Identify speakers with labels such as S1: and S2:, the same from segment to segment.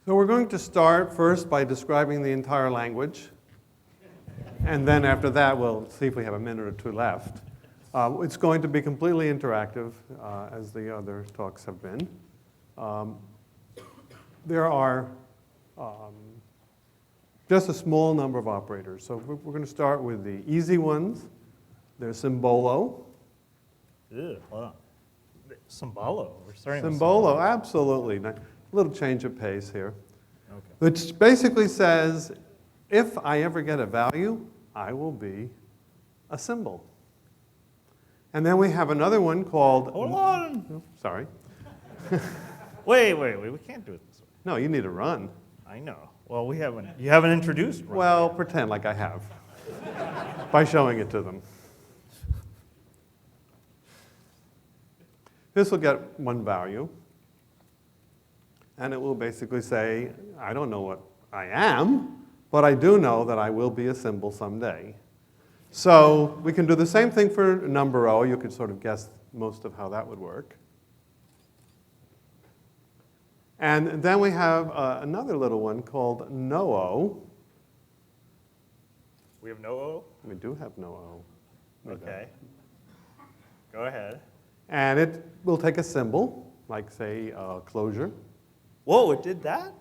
S1: So we're going to start first by describing the entire language. And then after that, we'll see if we have a minute or two left. It's going to be completely interactive, as the other talks have been. There are just a small number of operators. So we're going to start with the easy ones. There's symbolo.
S2: Ew, hold on. Symbolo. We're starting
S1: Symbolo,
S2: with
S1: absolutely. A little change of pace here.
S2: Okay.
S1: Which basically says, if I ever get a value, I will be a symbol. And then we have another one called...
S2: Hold on.
S1: Oh, sorry.
S2: Wait. We can't do it this way.
S1: No, you need to run.
S2: I know. Well, you haven't introduced Ron.
S1: Well, pretend like I have by showing it to them. This will get one value. And it will basically say, I don't know what I am, but I do know that I will be a symbol someday. So we can do the same thing for number O. You could sort of guess most of how that would work. And then we have another little one called no-O.
S2: We have no O?
S1: We do have no-O.
S2: Okay. Go ahead.
S1: And it will take a symbol, like, say, closure.
S2: Whoa, it did that?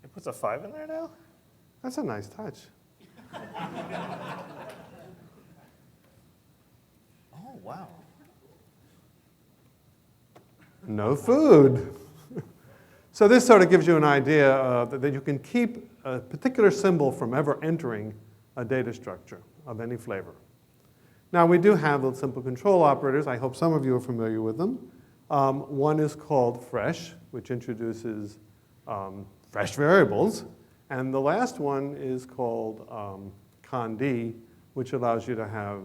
S2: It puts a 5 in there now?
S1: That's a nice touch.
S2: Oh, wow.
S1: No food. So this sort of gives you an idea that you can keep a particular symbol from ever entering a data structure of any flavor. Now, we do have the simple control operators. I hope some of you are familiar with them. One is called fresh, which introduces fresh variables. And the last one is called cond, which allows you to have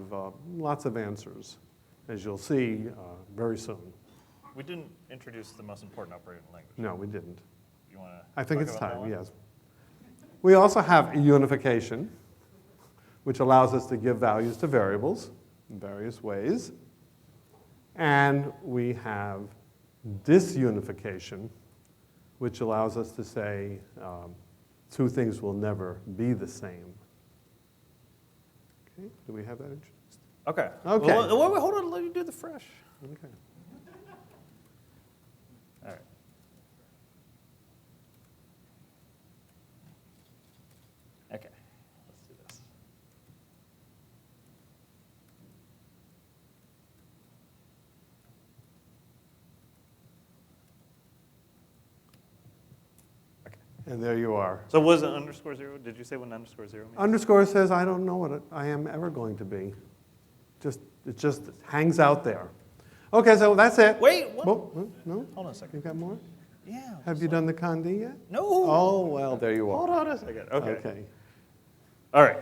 S1: lots of answers, as you'll see very soon.
S2: We didn't introduce the most important operator in the language.
S1: No, we didn't.
S2: You want to?
S1: I think it's time, yes. We also have unification, which allows us to give values to variables in various ways. And we have disunification, which allows us to say two things will never be the same. Okay, do we have that introduced?
S2: Okay.
S1: Okay.
S2: Well, wait, hold on, let me do the fresh.
S1: Okay.
S2: All right. Okay, let's do this. Okay.
S1: And there you are.
S2: So was it underscore 0? Did you say what an underscore 0 means?
S1: Underscore says, I don't know what I am ever going to be. It just hangs out there. Okay, so that's it.
S2: Wait, what?
S1: Oh, no?
S2: Hold on a second.
S1: You got more?
S2: Yeah.
S1: Have you done the cond yet?
S2: No.
S1: Oh, well, there you are.
S2: Hold on a second. Okay.
S1: Okay.
S2: All right.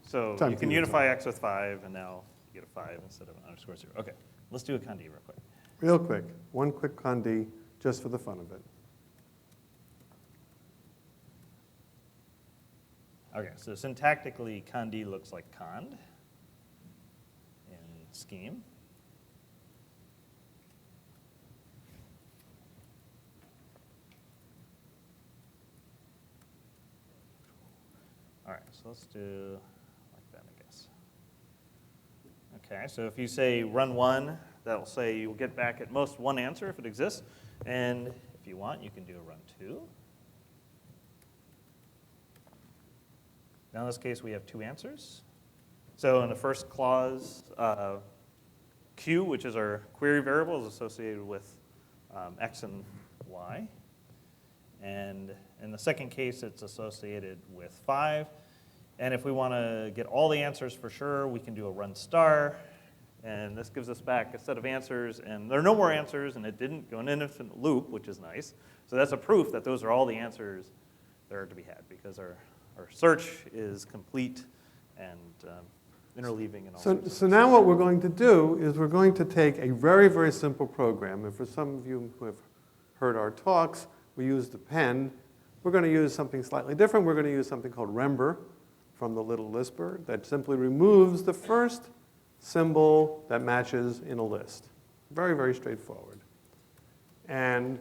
S2: So
S1: Time
S2: you
S1: for
S2: can
S1: you to
S2: unify x with 5, and now you get a 5 instead of an underscore 0. Okay. Let's do a cond real quick.
S1: Real quick. One quick cond just for the fun of it.
S2: Okay, so syntactically, cond looks like cond in scheme. All right, so let's do like that, I guess. Okay, so if you say run 1, that'll say you'll get back at most one answer if it exists. And if you want, you can do a run 2. Now in this case, we have 2 answers. So in the first clause, Q, which is our query variable, is associated with X and Y. And in the second case, it's associated with 5. And if we want to get all the answers for sure, we can do a run star. And this gives us back a set of answers. And there are no more answers, and it didn't go in an infinite loop, which is nice. So that's a proof that those are all the answers that are to be had, because our search is complete and interleaving and all sorts of
S1: So now what we're going to do is we're going to take a very, very simple program. And for some of you who have heard our talks, we use the pen. We're going to use something slightly different. We're going to use something called rember from the little Lisper that simply removes the first symbol that matches in a list. Very, very straightforward. And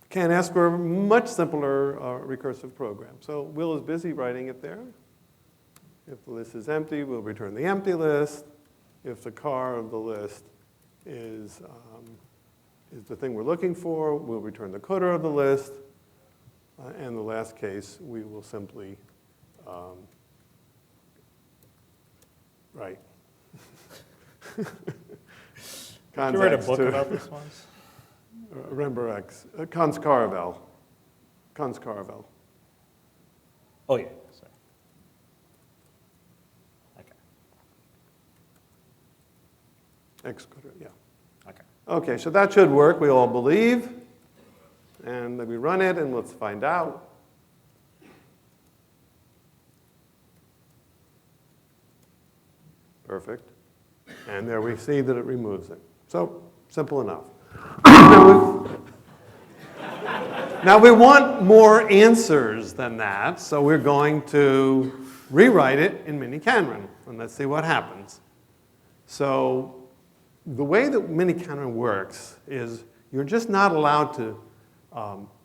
S1: Can't ask for a much simpler recursive program. So Will is busy writing it there. If the list is empty, we'll return the empty list. If the car of the list is the thing we're looking for, we'll return the coder of the list. And the last case, we will simply write.
S2: Did you write a book about this one?
S1: Remember X. Cons Caravel.
S2: Oh, yeah. Sorry. Okay.
S1: X coder, yeah.
S2: Okay.
S1: Okay, so that should work, we all believe. And then we run it, and let's find out. Perfect. And there we see that it removes it. So, simple enough. Now we want more answers than that, so we're going to rewrite it in miniKanren, and let's see what happens. So the way that miniKanren works is you're just not allowed to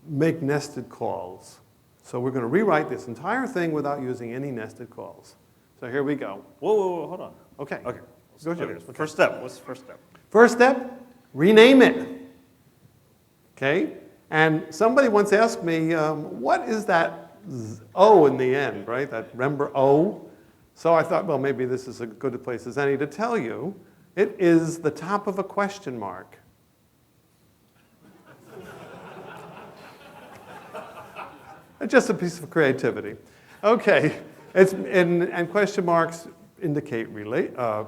S1: make nested calls. So we're going to rewrite this entire thing without using any nested calls. So here we go.
S2: Whoa, hold on.
S1: Okay.
S2: Okay.
S1: Go ahead.
S2: Okay. First step. What's the first step?
S1: First step, rename it. Okay? And somebody once asked me, what is that O in the end, right? That remember O? So I thought, well, maybe this is as good a place as any to tell you. It is the top of a question mark. Just a piece of creativity. Okay. And question marks indicate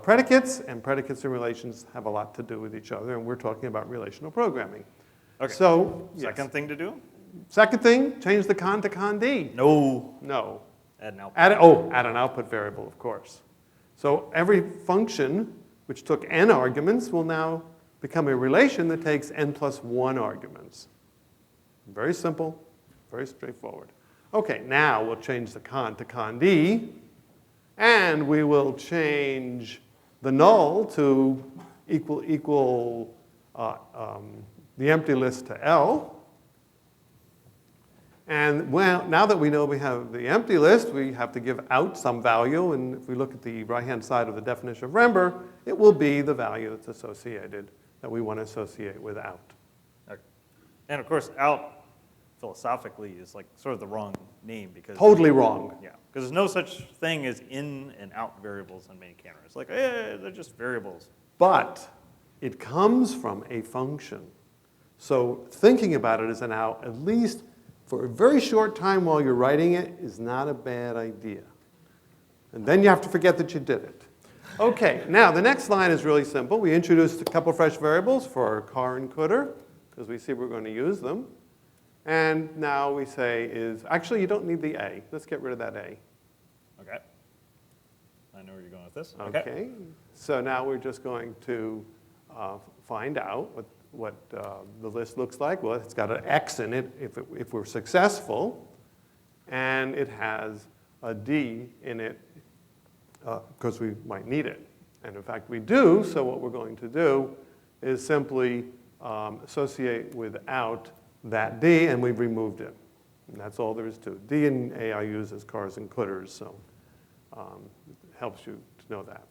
S1: predicates, and predicates and relations have a lot to do with each other, and we're talking about relational programming.
S2: Okay.
S1: So,
S2: Second thing to do?
S1: Second thing, change the con to con-d.
S2: No.
S1: No.
S2: Add an output.
S1: Add an output variable, of course. So every function which took n arguments will now become a relation that takes n plus 1 arguments. Very simple, very straightforward. Okay, now we'll change the con to con-d, and we will change the null to equal the empty list to L. And well, now that we know we have the empty list, we have to give out some value. And if we look at the right-hand side of the definition of remember, it will be the value that's associated, that we want to associate with out.
S2: Okay. And of course, out philosophically is like sort of the wrong name because
S1: Totally wrong.
S2: Yeah, because there's no such thing as in and out variables in miniKanren. It's like, they're just variables.
S1: But it comes from a function. So thinking about it as an out, at least for a very short time while you're writing it, is not a bad idea. And then you have to forget that you did it. Okay, now the next line is really simple. We introduced a couple fresh variables for our car and coder, because we see we're going to use them. And now we say actually you don't need the A. Let's get rid of that A.
S2: Okay. I know where you're going with this.
S1: Okay. So now we're just going to find out what the list looks like. Well, it's got an X in it if we're successful, and it has a D in it because we might need it. And in fact, we do, so what we're going to do is simply associate without that D, and we've removed it. And that's all there is to it. D and A I use as cars and cooters, so it helps you to know that.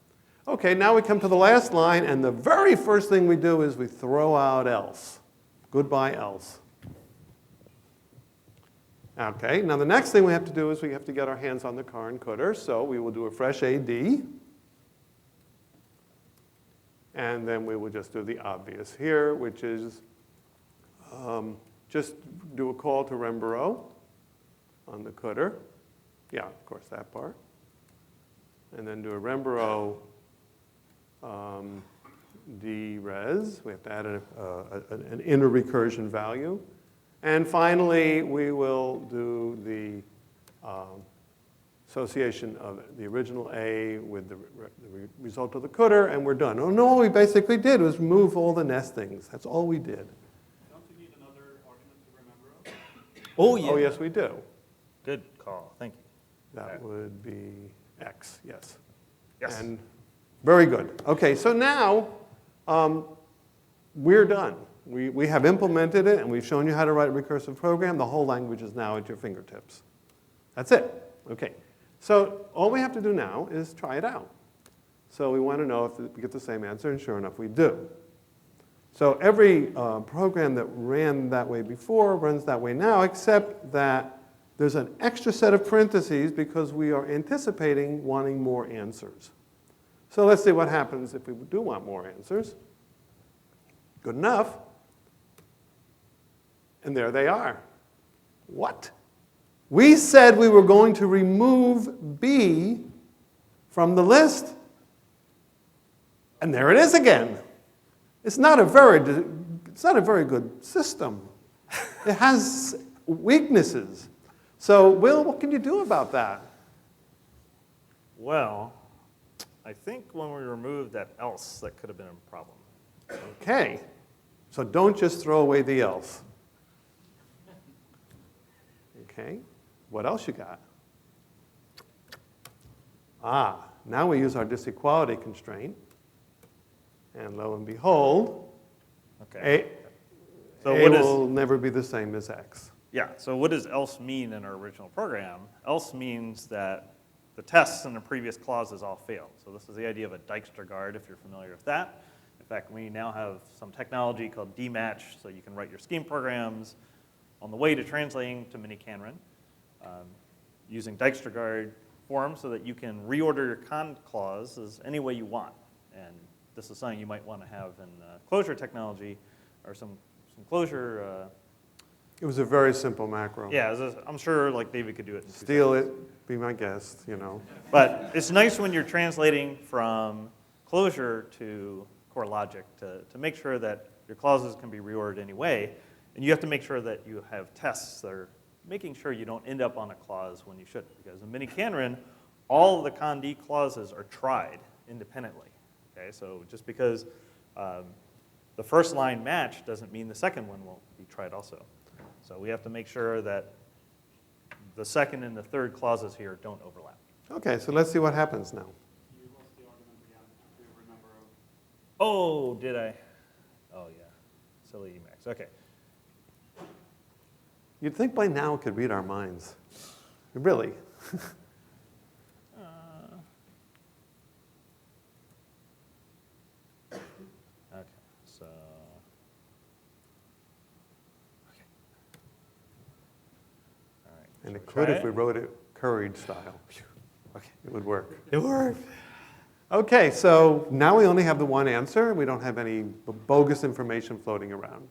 S1: Okay, now we come to the last line, and the very first thing we do is we throw out else. Goodbye else. Okay, now the next thing we have to do is we have to get our hands on the car and cooter, so we will do a fresh AD. And then we will just do the obvious here, which is just do a call to rembro on the cooter. Yeah, of course, that part. And then do a rembro dres. We have to add an inner recursion value. And finally, we will do the association of the original A with the result of the cooter, and we're done. Oh, no, all we basically did was remove all the nestings. That's all we did.
S3: Don't you need another argument to remember?
S2: Oh, yeah.
S1: Oh, yes, we do.
S2: Good call. Thank you.
S1: That would be X, yes.
S2: Yes.
S1: And very good. Okay, so now we're done. We have implemented it, and we've shown you how to write a recursive program. The whole language is now at your fingertips. That's it. Okay. So all we have to do now is try it out. So we want to know if we get the same answer, and sure enough, we do. So every program that ran that way before runs that way now, except that there's an extra set of parentheses because we are anticipating wanting more answers. So let's see what happens if we do want more answers. Good enough. And there they are. What? We said we were going to remove B from the list, and there it is again. It's not a very good system. It has weaknesses. So, Will, what can you do about that?
S2: Well, I think when we removed that else, that could have been a problem.
S1: Okay. So don't just throw away the else. Okay. What else you got? Now we use our disequality constraint. And lo and behold,
S2: Okay.
S1: A will never be the same as X.
S2: Yeah, so what does else mean in our original program? Else means that the tests in the previous clauses all failed. So this is the idea of a Dijkstra guard, if you're familiar with that. In fact, we now have some technology called dmatch, so you can write your scheme programs on the way to translating to miniKanren using Dijkstra guard form so that you can reorder your con clauses any way you want. And this is something you might want to have in closure technology or some closure.
S1: It was a very simple macro.
S2: Yeah, I'm sure like David could do it.
S1: Steal it, be my guest, you know.
S2: But it's nice when you're translating from closure to core.logic to make sure that your clauses can be reordered anyway. And you have to make sure that you have tests that are making sure you don't end up on a clause when you shouldn't. Because in miniKanren, all of the con-D clauses are tried independently. Okay, so just because the first line match doesn't mean the second one won't be tried also. So we have to make sure that the second and the third clauses here don't overlap.
S1: Okay, so let's see what happens now.
S3: You lost the argument again. Do you remember?
S2: Oh, did I? Oh, yeah. Silly Emacs. Okay.
S1: You'd think by now it could read our minds. Really.
S2: Okay, so. Okay. All right.
S1: And it
S2: Shall
S1: could
S2: try
S1: if we wrote it Courage style.
S2: Okay.
S1: It would work.
S2: It worked.
S1: Okay, so now we only have the one answer. We don't have any bogus information floating around.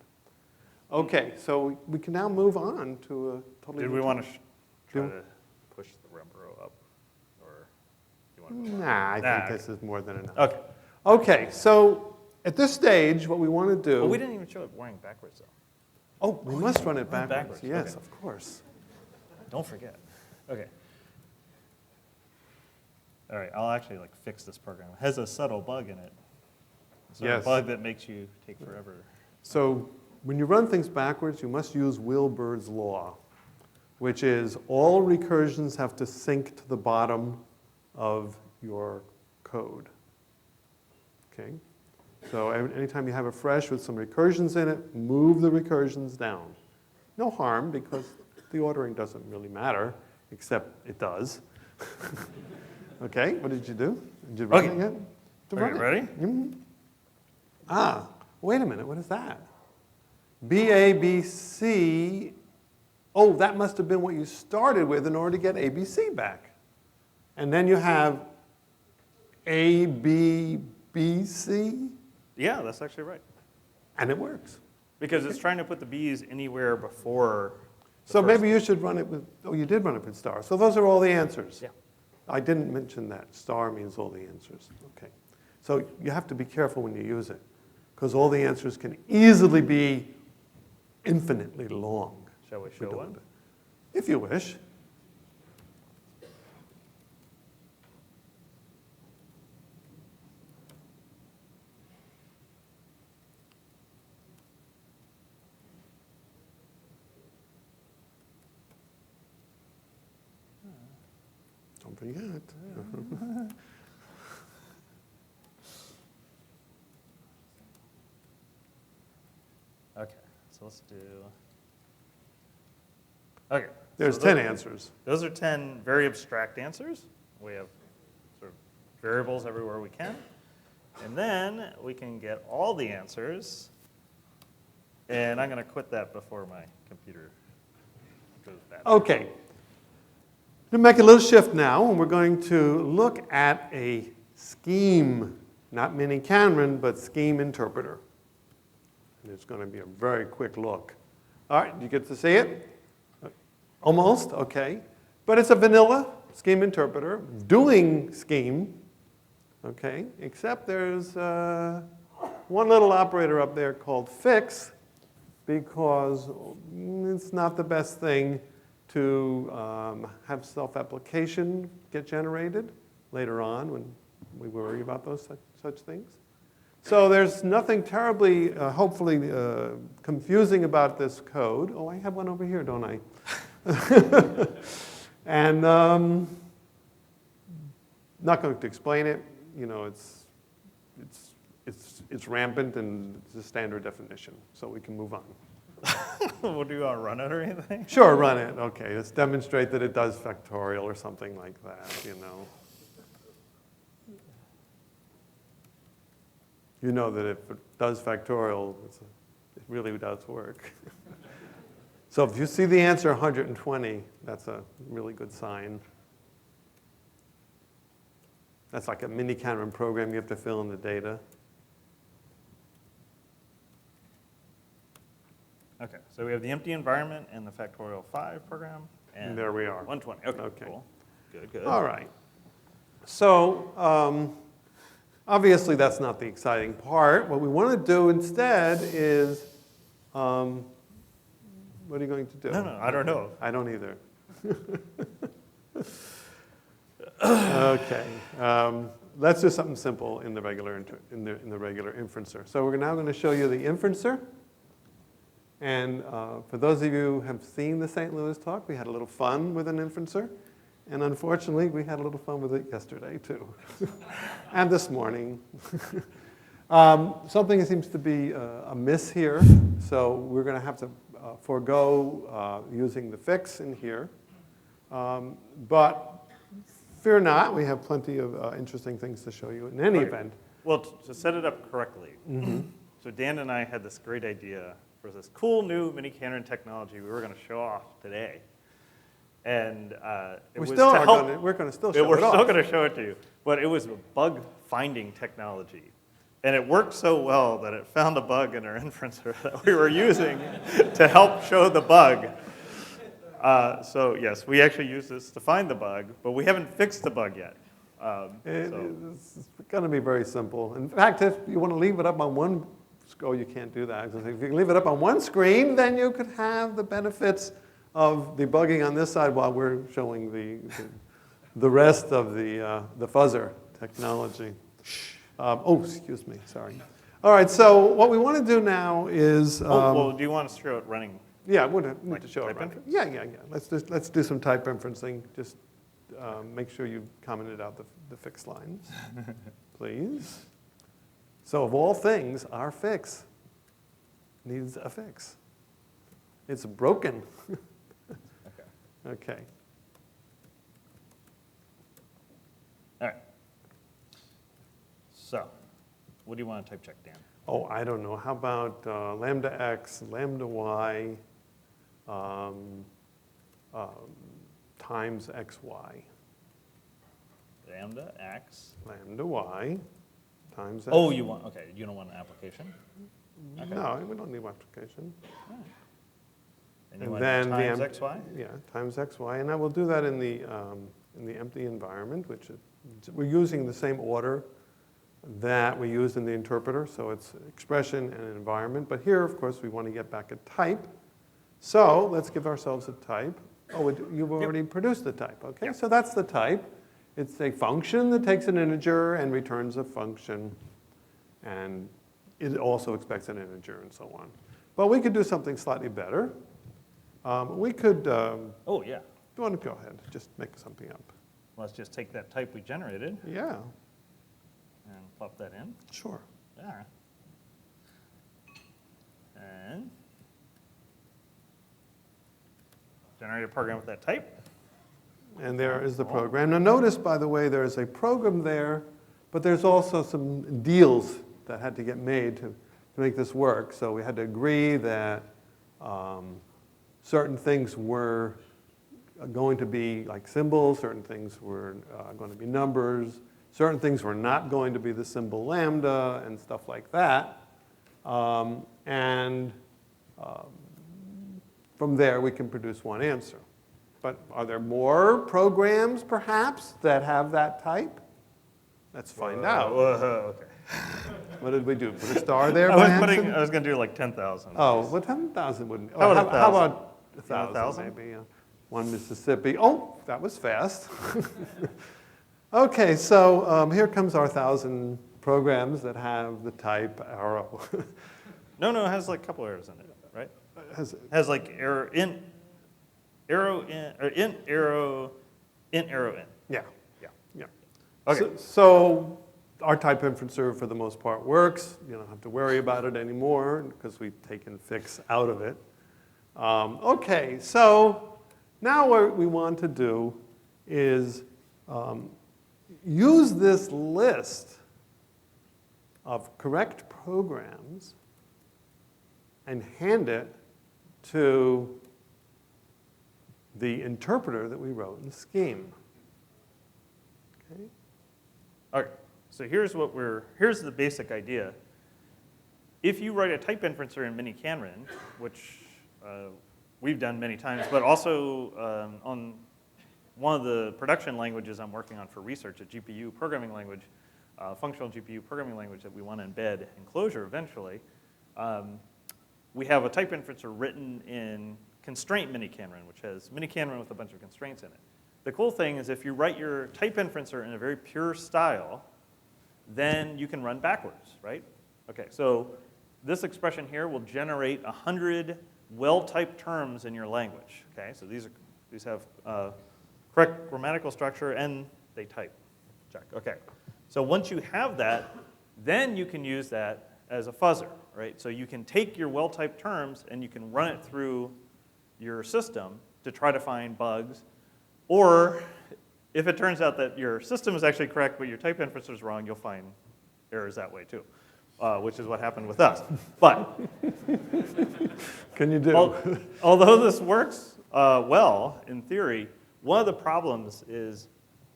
S1: Okay, so we can now move on to a totally
S2: Did
S1: new
S2: we want to try
S1: Do-
S2: to push the rubber up? Or do you want to?
S1: Nah, I
S2: Nah,
S1: think this is more than enough.
S2: Okay.
S1: Okay, so at this stage, what we want to do...
S2: Well, we didn't even show it running backwards, though.
S1: Oh, we must run it
S2: Run it
S1: backwards.
S2: backwards,
S1: Yes,
S2: okay.
S1: of course.
S2: Don't forget. Okay. All right, I'll actually like fix this program. It has a subtle bug in it. It's a
S1: Yes.
S2: bug that makes you take forever.
S1: So when you run things backwards, you must use Bird's law, which is all recursions have to sync to the bottom of your code. Okay? So anytime you have a fresh with some recursions in it, move the recursions down. No harm, because the ordering doesn't really matter, except it does. Okay, what did you do? Did you run
S2: Okay.
S1: it yet? To
S2: Okay,
S1: run it?
S2: ready?
S1: Mhm. Wait a minute, what is that? BABC, oh, that must have been what you started with in order to get ABC back. And then you have ABBC,
S2: Yeah, that's actually right.
S1: and it works.
S2: Because it's trying to put the B's anywhere before. the
S1: So
S2: first
S1: maybe you should run it with, oh, you did run it with star. So those are all the answers.
S2: Yeah.
S1: I didn't mention that. Star means all the answers. Okay. So you have to be careful when you use it, because all the answers can easily be infinitely long.
S2: Shall we
S1: if we
S2: show
S1: don't
S2: one?
S1: do it. If you wish. Don't forget.
S2: so let's do. Okay.
S1: There's
S2: so
S1: 10 answers.
S2: Those are 10 very abstract answers. We have sort of variables everywhere we can. And then we can get all the answers. And I'm going to quit that before my computer goes bad.
S1: Okay. We'll make a little shift now, and we're going to look at a scheme, not miniKanren, but scheme interpreter. And it's going to be a very quick look. All right, you get to see it? Almost, okay. But it's a vanilla scheme interpreter doing scheme, okay, except there's one little operator up there called fix, because it's not the best thing to have self-application get generated later on when we worry about those such things. So there's nothing terribly, hopefully, confusing about this code. Oh, I have one over here, don't I? And not going to explain it. You know, it's rampant and it's a standard definition, so we can move on.
S2: Well, do you want to run it or anything?
S1: Sure, run it. Okay, let's demonstrate that it does factorial or something like that, you know. You know that if it does factorial, it really does work. So if you see the answer 120, that's a really good sign. That's like a miniKanren program. You have to fill in the data.
S2: Okay, so we have the empty environment and the factorial 5 program. And
S1: there we are.
S2: 120. Okay,
S1: Okay.
S2: cool. Good, good.
S1: All right. So obviously that's not the exciting part. What we want to do instead is, what are you going to do?
S2: No, I don't know.
S1: I don't either. Okay. Let's do something simple in the regular in the regular inferencer. So we're now going to show you the inferencer. And for those of you who have seen the St. Louis talk, we had a little fun with an inferencer. And unfortunately, we had a little fun with it yesterday, too. And this morning. Something seems to be amiss here. So we're going to have to forego using the fix in here. But fear not, we have plenty of interesting things to show you in any event.
S2: Well, to set it up correctly, so Dan and I had this great idea for this cool new miniKanren technology we were going to show off today. And
S1: we're going to still show it
S2: We're
S1: off.
S2: still going to show it to you. But it was a bug finding technology. And it worked so well that it found a bug in our inferencer that we were using to help show the bug. So yes, we actually used this to find the bug, but we haven't fixed the bug yet.
S1: It's going to be very simple. In fact, if you want to leave it up on one, oh, you can't do that. If you leave it up on one screen, then you could have the benefits of debugging on this side while we're showing the rest of the fuzzer technology. Oh, excuse me, sorry. All right, so what we want to do now is...
S2: well, do you want to show it running?
S1: Yeah, we need
S2: Like
S1: to show it
S2: type
S1: running.
S2: inference?
S1: Yeah. Let's do some type inferencing. Just make sure you commented out the fix lines, please. So of all things, our fix needs a fix. It's broken. Okay.
S2: All right. So, what do you want to type check, Dan?
S1: Oh, I don't know. How about lambda x, lambda y, times xy?
S2: Lambda x.
S1: Lambda y times x.
S2: Oh, you don't want an application? Okay.
S1: No, we don't need application.
S2: All right. And you
S1: And
S2: want
S1: then
S2: times
S1: the
S2: xy?
S1: Yeah, times xy, and I will do that in the empty environment, which we're using the same order that we used in the interpreter, so it's expression and environment. But here, of course, we want to get back a type. So let's give ourselves a type. Oh, you've already produced the type, okay?
S2: Yep.
S1: So that's the type. It's a function that takes an integer and returns a function, and it also expects an integer and so on. But we could do something slightly better. We could,
S2: Oh, yeah.
S1: you want to go ahead, just make something up.
S2: Let's just take that type we generated
S1: Yeah,
S2: and plop that in.
S1: sure.
S2: All right. And generate a program with that type.
S1: And there is the program. Now notice, by the way, there's a program there, but there's also some deals that had to get made to make this work. So we had to agree that certain things were going to be like symbols, certain things were going to be numbers, certain things were not going to be the symbol lambda, and stuff like that. From there, we can produce one answer. But are there more programs, perhaps, that have that type? Let's find out.
S2: Okay.
S1: What did we do? Put a star there
S2: I
S1: by
S2: was
S1: accident?
S2: I was going to do like 10,000.
S1: Oh, well, 10,000 wouldn't.
S2: How about
S1: how
S2: 1,000?
S1: about 1,000,
S2: 1,000?
S1: maybe? One Mississippi. Oh, that was fast. Okay, so here comes our 1,000 programs that have the type arrow.
S2: No, it has like a couple errors in it, right?
S1: Has-
S2: It has like arrow in, arrow in, or in, arrow in.
S1: yeah.
S2: Yeah.
S1: Yeah.
S2: Okay.
S1: So our type inferencer, for the most part, works. You don't have to worry about it anymore because we've taken fix out of it. Okay, so now what we want to do is use this list of correct programs and hand it to the interpreter that we wrote in the scheme. Okay?
S2: Okay, so here's the basic idea. If you write a type inferencer in miniKanren, which we've done many times, but also on one of the production languages I'm working on for research, a GPU programming language, functional GPU programming language that we want to embed in Clojure eventually, we have a type inferencer written in constraint miniKanren, which has miniKanren with a bunch of constraints in it. The cool thing is if you write your type inferencer in a very pure style, then you can run backwards, right? Okay, so this expression here will generate 100 well-typed terms in your language. Okay, so these have correct grammatical structure and they type. Check. Okay, so once you have that, then you can use that as a fuzzer, right? So you can take your well-typed terms and you can run it through your system to try to find bugs. Or if it turns out that your system is actually correct but your type inferencer is wrong, you'll find errors that way too, which is what happened with us. But
S1: Can you do?
S2: although this works well in theory, one of the problems is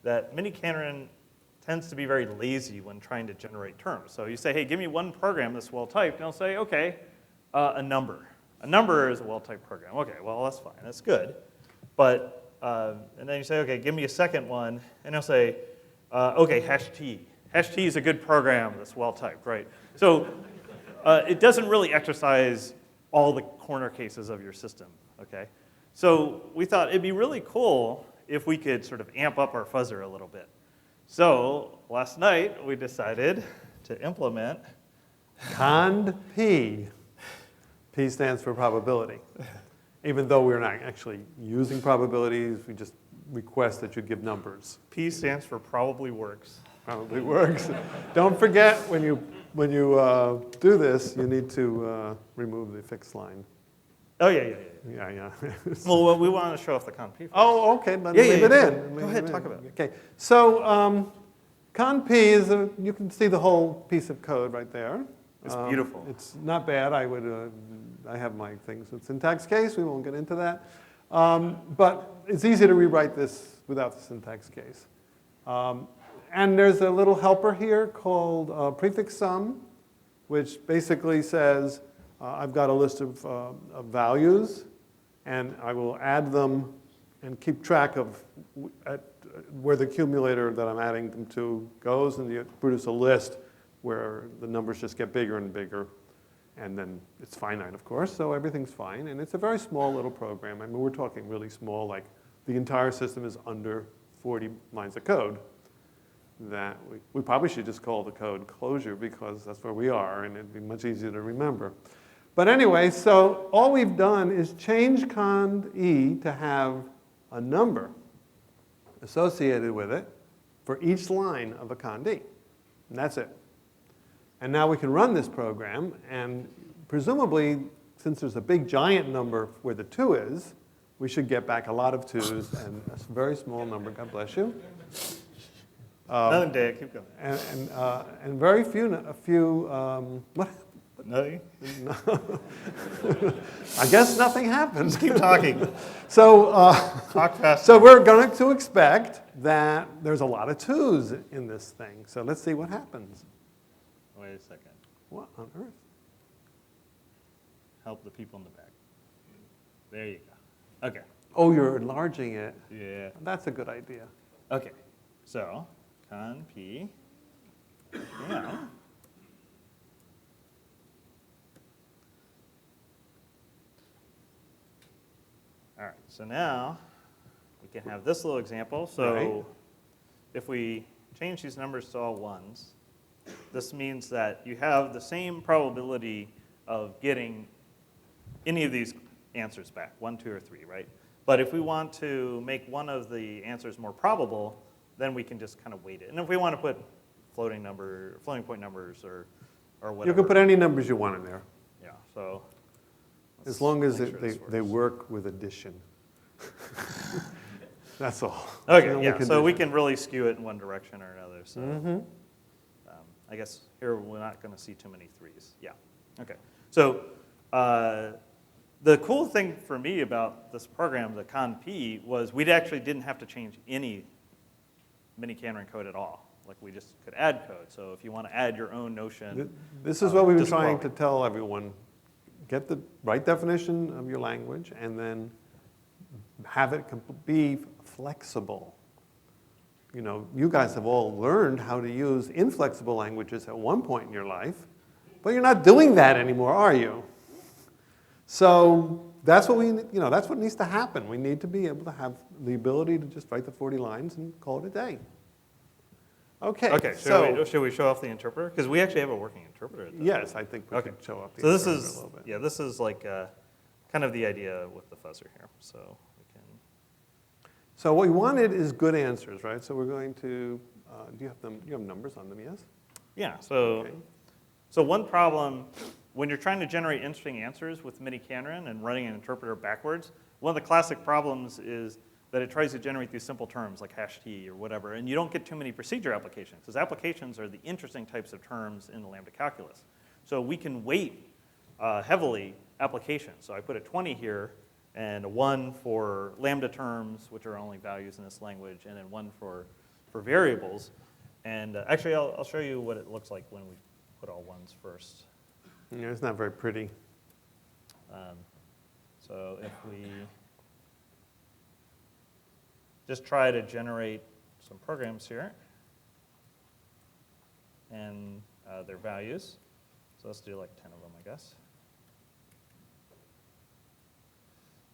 S2: that miniKanren tends to be very lazy when trying to generate terms. So you say, hey, give me one program that's well-typed, and it'll say, okay, a number. A number is a well-typed program. Okay, well, that's fine. That's good. But, and then you say, okay, give me a second one, and it'll say, okay, hash t. Hash t is a good program that's well-typed, right? So it doesn't really exercise all the corner cases of your system, okay? So we thought it'd be really cool if we could sort of amp up our fuzzer a little bit. So last night, we decided to implement
S1: Cond P. P stands for probability. Even though we're not actually using probabilities, we just request that you give numbers.
S2: P stands for probably works.
S1: Probably works. Don't forget, when you do this, you need to remove the fixed line.
S2: Oh, yeah.
S1: Yeah.
S2: Well, we want to show off the Conp P first.
S1: Oh, okay, then
S2: Yeah,
S1: leave
S2: yeah,
S1: it
S2: yeah.
S1: in.
S2: Go ahead, talk about it.
S1: Okay, so Con P is, you can see the whole piece of code right there.
S2: It's beautiful.
S1: It's not bad. I have my things with syntax case. We won't get into that. But it's easy to rewrite this without the syntax case. And there's a little helper here called prefix sum, which basically says, I've got a list of values, and I will add them and keep track of where the accumulator that I'm adding them to goes, and you produce a list where the numbers just get bigger and bigger, and then it's finite, of course, so everything's fine. And it's a very small little program. I mean, we're talking really small, like the entire system is under 40 lines of code. That we probably should just call the code Clojure because that's where we are, and it'd be much easier to remember. But anyway, so all we've done is change cond E to have a number associated with it for each line of a cond E. And that's it. And now we can run this program, and presumably, since there's a big giant number where the 2 is, we should get back a lot of 2s and a very small number, God bless you.
S2: Nothing, Dave, keep going.
S1: And very few, what?
S2: Nothing?
S1: I guess nothing happened.
S2: Keep talking.
S1: So,
S2: Talk fast.
S1: so we're going to expect that there's a lot of 2s in this thing. So let's see what happens.
S2: Wait a second.
S1: What on earth?
S2: Help the people in the back. There you go. Okay.
S1: Oh, you're enlarging it.
S2: Yeah.
S1: That's a good idea.
S2: Okay. So, con P. Yeah. All right, so now we can have this little example. So
S1: Right.
S2: if we change these numbers to all 1s, this means that you have the same probability of getting any of these answers back, 1, 2, or 3, right? But if we want to make one of the answers more probable, then we can just kind of weight it. And if we want to put floating point numbers or whatever.
S1: You can put any numbers you want in there,
S2: Yeah, so.
S1: as long as
S2: make sure this
S1: they
S2: works.
S1: work with addition. That's all.
S2: Okay,
S1: No
S2: yeah, so
S1: condition.
S2: we can really skew it in one direction or another. So
S1: Mhm.
S2: I guess here we're not going to see too many 3s. Yeah, okay. So the cool thing for me about this program, the conp, was we actually didn't have to change any miniKanren code at all. Like we just could add code. So if you want to add your own notion.
S1: This is what we've been
S2: just
S1: trying
S2: flow.
S1: to tell everyone. Get the right definition of your language and then have it be flexible. You know, you guys have all learned how to use inflexible languages at one point in your life, but you're not doing that anymore, are you? So that's what that's what needs to happen. We need to be able to have the ability to just write the 40 lines and call it a day. Okay.
S2: Okay,
S1: so
S2: should we show off the interpreter? Because we actually have a working interpreter at this
S1: yes, I think we
S2: Okay.
S1: could show up the
S2: So this
S1: interpreter
S2: is,
S1: a little bit.
S2: yeah, this is like kind of the idea with the fuzzer here. So we can,
S1: So what we wanted is good answers, right? So we're going to, do you have them? You have numbers on them, yes?
S2: yeah,
S1: Okay.
S2: so one problem, when you're trying to generate interesting answers with miniKanren and running an interpreter backwards, one of the classic problems is that it tries to generate these simple terms like hash t or whatever, and you don't get too many procedure applications, because applications are the interesting types of terms in the lambda calculus. So we can weight heavily applications. So I put a 20 here, and a 1 for lambda terms, which are only values in this language, and then 1 for variables. And actually, I'll show you what it looks like when we put all 1s first.
S1: Yeah, it's not very pretty.
S2: So if we just try to generate some programs here and their values. So let's do like 10 of them, I guess.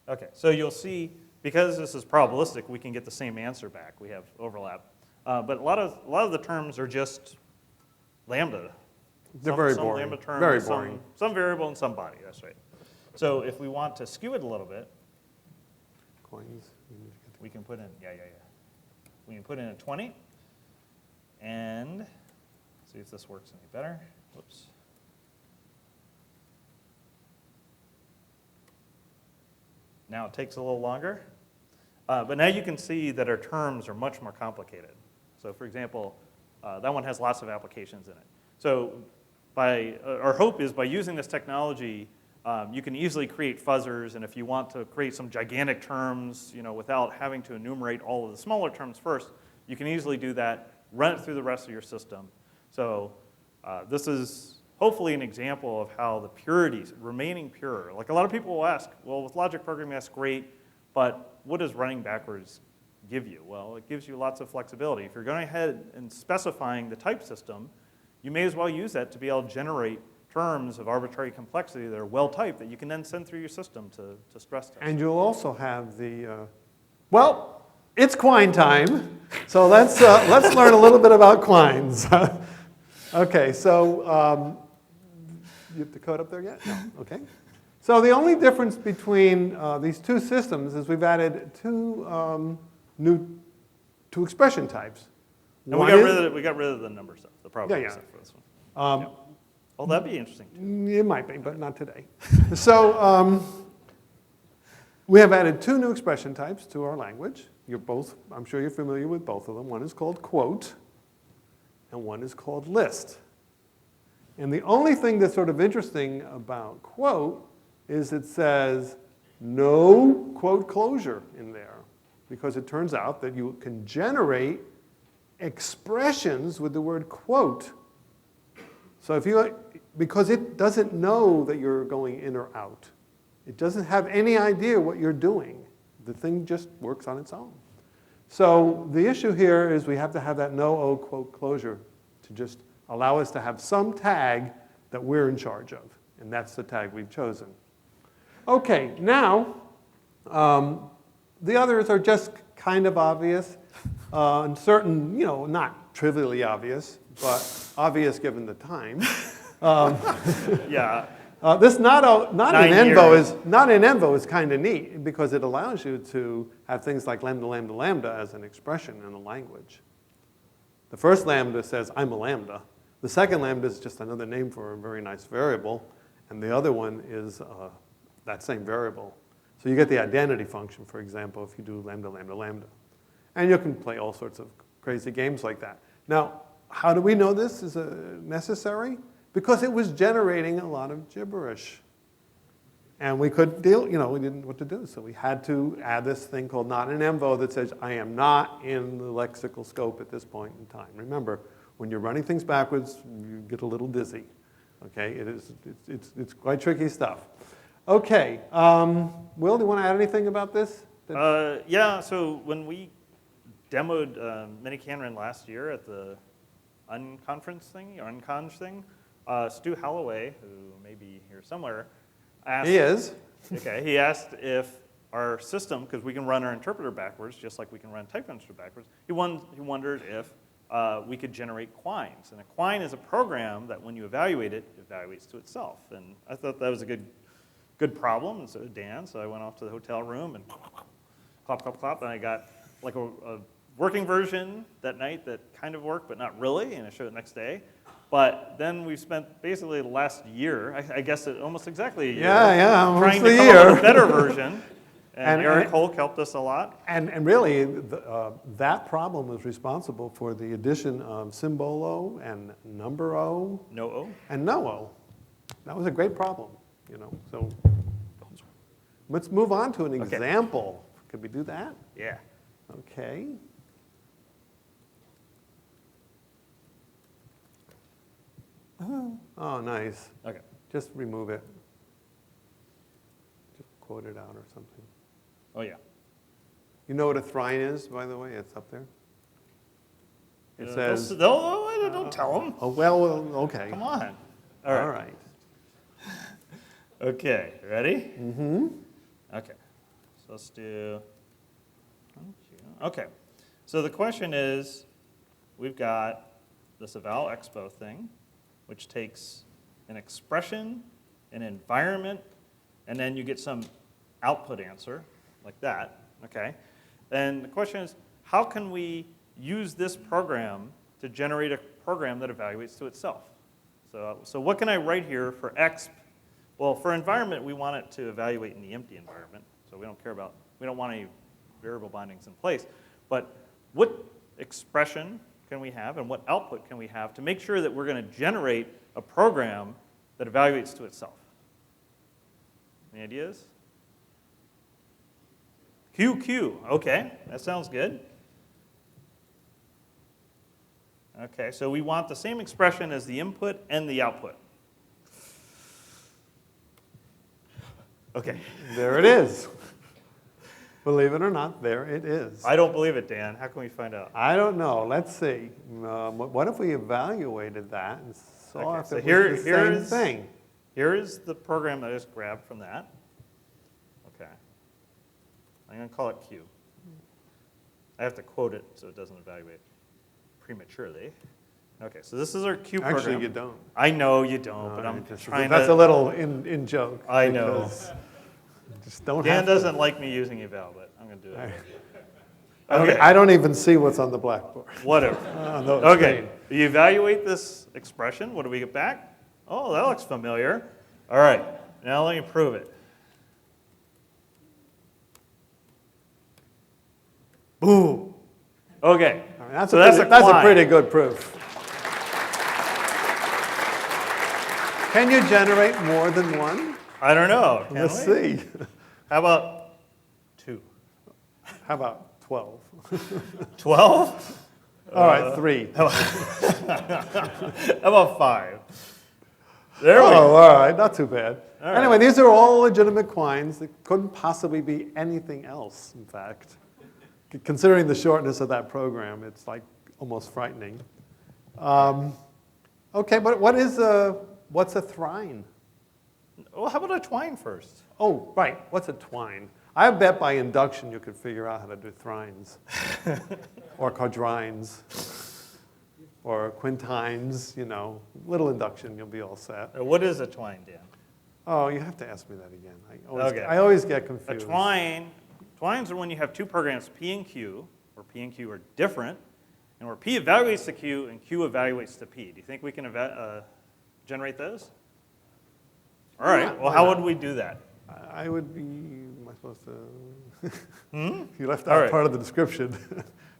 S2: Okay, so you'll see, because this is probabilistic, we can get the same answer back. We have overlap. But a lot of the terms are just lambda.
S1: They're very
S2: some
S1: boring.
S2: Lambda term,
S1: Very
S2: some-
S1: boring.
S2: Some variable and some body, that's right. So if we want to skew it a little bit,
S1: Coins.
S2: we can put in, we can put in a 20, and see if this works any better. Whoops. Now it takes a little longer, but now you can see that our terms are much more complicated. So for example, that one has lots of applications in it. So our hope is by using this technology, you can easily create fuzzers, and if you want to create some gigantic terms, without having to enumerate all of the smaller terms first, you can easily do that, run it through the rest of your system. So this is hopefully an example of how the purities, remaining pure. Like a lot of people will ask, well, with logic programming, that's great, but what does running backwards give you? Well, it gives you lots of flexibility. If you're going ahead and specifying the type system, you may as well use that to be able to generate terms of arbitrary complexity that are well-typed that you can then send through your system to stress test.
S1: And you'll also have the, well, it's Quine time. So let's learn a little bit about Quines. Okay, so you have the code up there yet? No, okay. So the only difference between these two systems is we've added two expression types.
S2: And
S1: One
S2: we got rid of the number stuff, the probability
S1: yeah.
S2: stuff for this one.
S1: is-
S2: Oh, that'd be interesting too.
S1: It might be, but not today. So We have added 2 new expression types to our language. I'm sure you're familiar with both of them. One is called quote, and one is called list. And the only thing that's sort of interesting about quote is it says no quote closure in there, because it turns out that you can generate expressions with the word quote. So because it doesn't know that you're going in or out. It doesn't have any idea what you're doing. The thing just works on its own. So the issue here is we have to have that no quote closure to just allow us to have some tag that we're in charge of. And that's the tag we've chosen. Okay, now the others are just kind of obvious. And certain, not trivially obvious, but obvious given the time.
S2: Yeah.
S1: This not in
S2: 9
S1: envo is kind of neat because it allows you to have things like lambda, lambda, lambda as an expression in a language. The first lambda says, I'm a lambda. The second lambda is just another name for a very nice variable. And the other one is that same variable. So you get the identity function, for example, if you do lambda, lambda, lambda. And you can play all sorts of crazy games like that. Now, how do we know this is necessary? Because it was generating a lot of gibberish. And we could we didn't know what to do. So we had to add this thing called not in envo that says, I am not in the lexical scope at this point in time. Remember, when you're running things backwards, you get a little dizzy. Okay, it's quite tricky stuff. Okay, Will, do you want to add anything about this?
S2: Yeah, so when we demoed miniKanren last year at the unconference thing, or unconj thing, Stu Holloway, who may be here somewhere, asked...
S1: He is.
S2: Okay, he asked if our system, because we can run our interpreter backwards, just like we can run type interpreter backwards, he wondered if we could generate quines. And a quine is a program that when you evaluate it, it evaluates to itself. And I thought that was a good problem, and so did Dan. So I went off to the hotel room and clap, clap, clap, and I got like a working version that night that kind of worked, but not really, and I showed it the next day. But then we spent basically the last year, I guess almost exactly a year, trying to come up with a better version. And Eric Holk helped us a lot.
S1: And really, that problem was responsible for the addition of symbolo and numbero.
S2: No-o.
S1: And no-o. That was a great problem, So let's move on to an example. Could we do that?
S2: Yeah.
S1: Okay. Oh, nice.
S2: Okay.
S1: Just remove it. Just quote it out or something.
S2: Oh, yeah.
S1: You know what a thrine is, by the way? It's up there. It says...
S2: Don't tell them.
S1: Oh, well, okay.
S2: Come on.
S1: All right.
S2: Okay, ready?
S1: Mm-hmm.
S2: Okay. So let's do... Okay. So the question is, we've got this eval expo thing, which takes an expression, an environment, and then you get some output answer, like that, okay? And the question is, how can we use this program to generate a program that evaluates to itself? So what can I write here for exp? Well, for environment, we want it to evaluate in the empty environment, so we don't want any variable bindings in place. But what expression can we have and what output can we have to make sure that we're going to generate a program that evaluates to itself? Any ideas? QQ, okay, that sounds good. Okay, so we want the same expression as the input and the output. Okay.
S1: There it is. Believe it or not, there it is.
S2: I don't believe it, Dan. How can we find out?
S1: I don't know. Let's see. What if we evaluated that and saw if it was the same thing?
S2: Here is the program that I just grabbed from that. Okay. I'm going to call it Q. I have to quote it so it doesn't evaluate prematurely. Okay, so this is our Q program.
S1: Actually, you don't.
S2: I know you don't, but I'm trying to...
S1: That's a little in joke.
S2: I know.
S1: Just don't
S2: Dan
S1: have
S2: doesn't like me using eval, but I'm going to do it.
S1: Okay. I don't even see what's on the blackboard.
S2: Whatever.
S1: No,
S2: Okay, you evaluate this expression. What do we get back? Oh, that looks familiar. All right, now let me prove it. Ooh. Okay.
S1: All right,
S2: So that's a
S1: that's a
S2: quine.
S1: pretty good proof. Can you generate more than one?
S2: I don't know. Can
S1: Let's
S2: we?
S1: see.
S2: How about 2?
S1: How about 12?
S2: 12?
S1: All right, 3.
S2: How about 5? There we go.
S1: Oh, all right, not too bad.
S2: All right.
S1: Anyway, these are all legitimate quines. They couldn't possibly be anything else, in fact. Considering the shortness of that program, it's like almost frightening. Okay, but what's a thrine?
S2: Well, how about a twine first?
S1: Oh, right, what's a twine? I bet by induction you could figure out how to do thrines, or quadrines, or quintines, you know, little induction, you'll be all set.
S2: What is a twine, Dan?
S1: Oh, you have to ask me that again.
S2: Okay.
S1: I always get
S2: A
S1: confused.
S2: twines are when you have 2 programs, P and Q, where P and Q are different, and where P evaluates to Q and Q evaluates to P. Do you think we can generate those? All right,
S1: Yeah,
S2: well,
S1: why
S2: how
S1: not?
S2: would we do that?
S1: I would be, am I supposed to?
S2: Hmm?
S1: You left
S2: All
S1: out
S2: right.
S1: part of the description.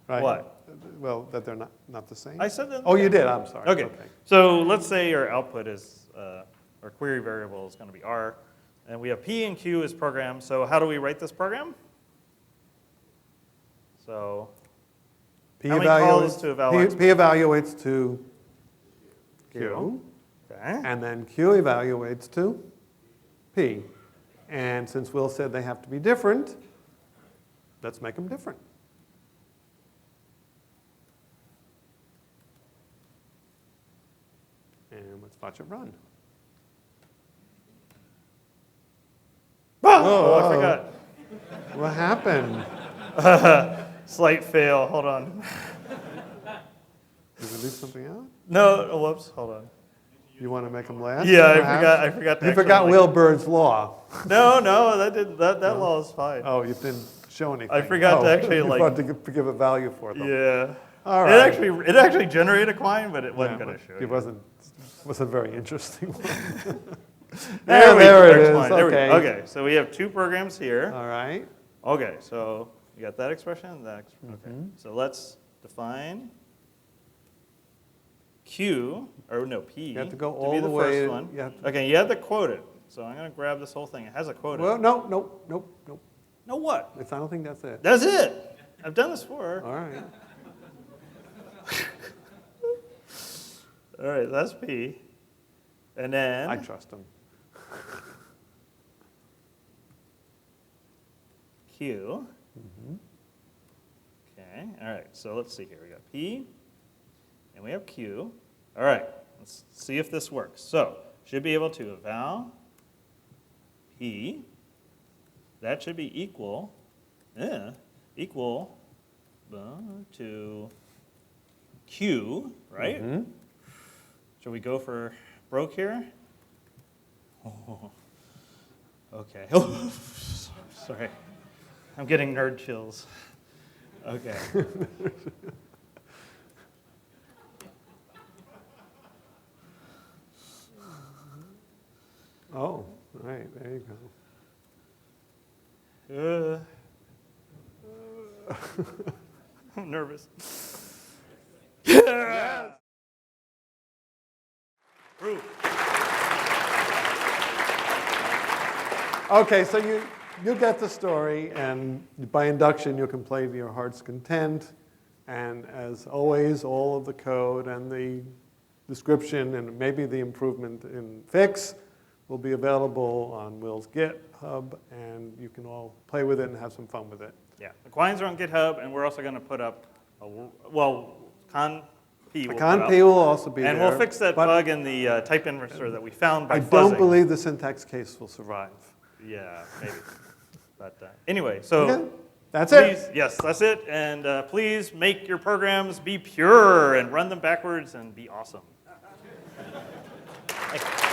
S1: Right.
S2: What?
S1: Well, that they're not the same?
S2: I said that.
S1: Oh, you did, I'm sorry.
S2: Okay. So let's say our output is, our query variable is going to be R, and we have P and Q as programs. So how do we write this program? So
S1: P
S2: how many calls to evaluate?
S1: P evaluates to Q,
S2: Q. Okay.
S1: and then Q evaluates to P. And since Will said they have to be different, let's make them different. And let's watch it run.
S2: Oh, I forgot.
S1: What happened?
S2: Slight fail. Hold on.
S1: Did we leave something out?
S2: No, oh, whoops. Hold on.
S1: You want to make them last?
S2: Yeah,
S1: perhaps?
S2: I forgot. To
S1: You
S2: actually,
S1: forgot
S2: like-
S1: Will Byrd's law.
S2: No, that law is fine.
S1: Oh, you didn't show anything.
S2: I forgot to actually,
S1: you
S2: like-
S1: forgot to give a value for them.
S2: Yeah.
S1: All right.
S2: It actually generated a quine, but it wasn't
S1: Yeah,
S2: going to show
S1: it
S2: you.
S1: wasn't a very interesting one.
S2: There
S1: it
S2: it's
S1: is.
S2: fine. There we go.
S1: Okay.
S2: Okay, so we have 2 programs here.
S1: All right.
S2: Okay, so you got that expression and that expression. Okay,
S1: Mm-hmm.
S2: so let's define Q, or no, P.
S1: You have to go
S2: be
S1: all
S2: the
S1: the way.
S2: first one.
S1: You have to-
S2: Okay, you have to quote it. So I'm going to grab this whole thing. It has a quote.
S1: Well, no.
S2: No, what?
S1: I don't think that's it.
S2: That's it. I've done this before.
S1: All right.
S2: All right, that's P. And then
S1: I trust him.
S2: Q.
S1: Mm-hmm.
S2: Okay, all right, so let's see here. We got P, and we have Q. All right, let's see if this works. So, should be able to eval P. That should be equal to Q, right?
S1: Mm-hmm.
S2: Should we go for broke here? Oh, okay. Oh, sorry. I'm getting nerd chills. Okay.
S1: Oh, right. There you go.
S2: I'm nervous. Proof.
S1: Okay, so you get the story, and by induction you can play to your heart's content. And as always, all of the code and the description and maybe the improvement in fix will be available on Will's GitHub, and you can all play with it and have some fun with it.
S2: Yeah, the quines are on GitHub, and we're also going to put up, conp will put
S1: Conp
S2: up.
S1: will also be
S2: And
S1: there.
S2: we'll fix that
S1: but
S2: bug in the type inverter that we found by
S1: I
S2: fuzzing.
S1: don't believe the syntax case will survive.
S2: Yeah, maybe. But anyway, so
S1: Okay, that's
S2: please,
S1: it.
S2: yes, that's it. And please make your programs be pure and run them backwards and be awesome. Thank you.